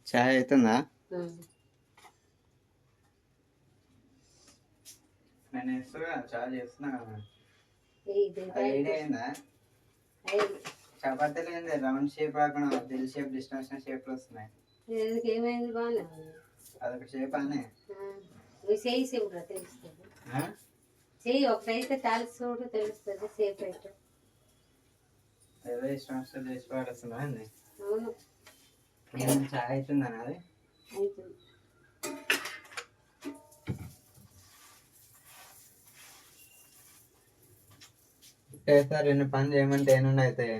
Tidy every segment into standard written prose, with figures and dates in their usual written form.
చాయ్ అవుతుందా? నేను వేస్తున్నా చాయ్ చేస్తున్నా కదా. అయిందా? చపాతీలు ఏంది రౌండ్ షేప్ రాకుండా దిల్ షేప్ డిస్టెన్స్ షేప్లు వస్తున్నాయి. ఏమైంది బాగా అదొక షేప్ అనే చేయి చూడ తెలుస్తుంది. చెయ్యి ఒకటైతే తాలిసి చూడ తెలుస్తుంది సేఫ్ అయితే. ఏదో ఇష్టం వస్తే చేసి పాడేస్తున్నా అండి. అవును చాయ్ అవుతుందా అది? అవుతుంది. చేస్తారు ఎన్ని పనులు చేయమంటే ఏముండి అవుతాయి.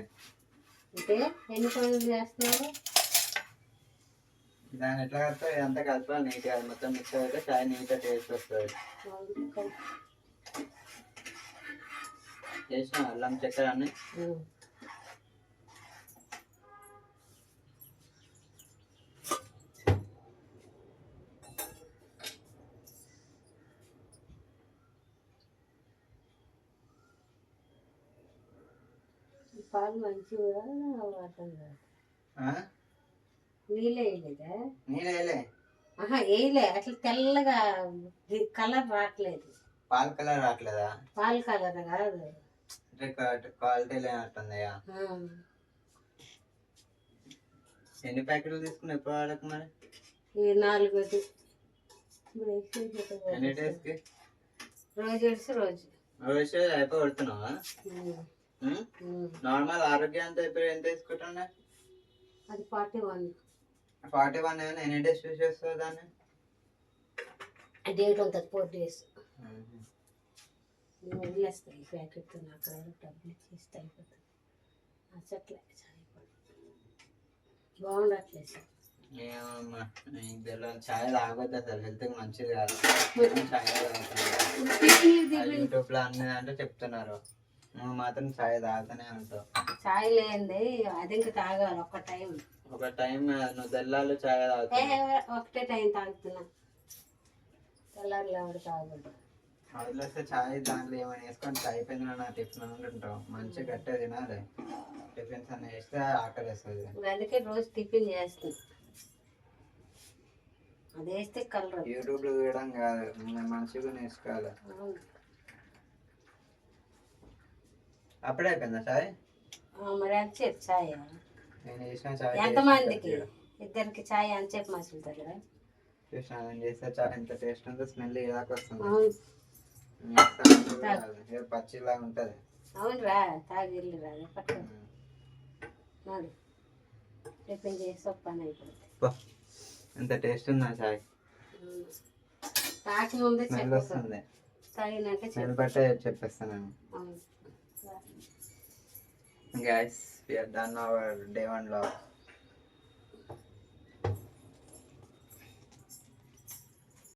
అంటే ఎన్ని పనులు చేస్తున్నారు? దాన్ని ఎట్లా కలుపుతావు ఇదంతా కలపాలి నీట్గా మొత్తం మిక్స్ అయితే చాయ్ నీట్గా టేస్ట్ వస్తుంది. చేసిన అల్లం చక్కెర అన్ని పాలు మంచిగా వాడతాం కదా. నీళ్ళు వేయలేదా? నీళ్ళు వేయలే. వేయలే అట్లా తెల్లగా కలర్ రావట్లేదు. పాల కలర్ రావట్లేదా? పాల కలర్ కాదు క్వాలిటీ లేనట్టుంది. ఎన్ని ప్యాకెట్లు తీసుకున్నా ఎప్పుడు వాడక మరి? 4 ఎన్ని డేస్కి? రోజు అయిపోయి కొడుతున్నావా? నార్మల్ ఆరోగ్యంతో ఇప్పుడు ఎంత తీసుకుంటున్నా? అది 41. 41 ఏమైనా ఎన్ని డేస్ యూజ్ చేస్తావు దాన్ని? డేట్ ఉంటుంది 4 days. వదిలేస్తాయి ప్యాకెట్ నాకు డబ్బులు ఇచ్చేస్తే అయిపోతుంది. అచ్చట్లే బాగుండట్లేదు సార్. చాయ్ తాగొద్దు అసలు హెల్త్కి మంచిది కాదు. చాయ్ యూట్యూబ్ లో అన్ని అంటే చెప్తున్నారు, నువ్వు మాత్రం చాయ్ తాగుతూనే ఉంటావు. చాయ్ లేనిది అది ఇంకా తాగాలి ఒక టైం నువ్వు తెల్లాలు చాయ్ తాగుతావు. ఒకటే టైం తాగుతున్నా, తెల్లారులు ఎవరు తాగదు. వదిలేస్తే చాయ్ దాంట్లో ఏమైనా వేసుకొని చాయ్ అయిపోయింది నా టిఫిన్ అనుకుంటావు. మంచిగా గట్టిగా తినాలి. టిఫిన్స్ అన్నీ వేస్తే ఆకలి వేస్తుంది. అందుకే రోజు టిఫిన్ చేస్తుంది. అది వేస్తే కలర్. యూట్యూబ్ లో చూడడం కాదు, మంచిగా నేర్చుకోవాలి. అప్పుడే అయిపోయిందా చాయ్? మరి అంతసేపు చాయ్? నేను చేసిన చాయ్ ఎంతమందికి? ఇద్దరికి చాయ్ అంతసేపు మసులుతారు కదా. చూసిన నేను చేస్తే చాయ్ ఎంత టేస్ట్ ఉందో, స్మెల్ ఏదాకా వస్తుంది. పచ్చిలా ఉంటుంది. అవును రా తాగిల్లు రాదు పట్టుకో. టిఫిన్ చేసి పని అయిపోతుంది. ఎంత టేస్ట్ ఉందా చాయ్? తాకి ముందే స్మెల్ వస్తుంది. తాగినంటే స్మెల్ బట్టే చెప్పేస్తాను. Guys, we are done our day 1 vlog.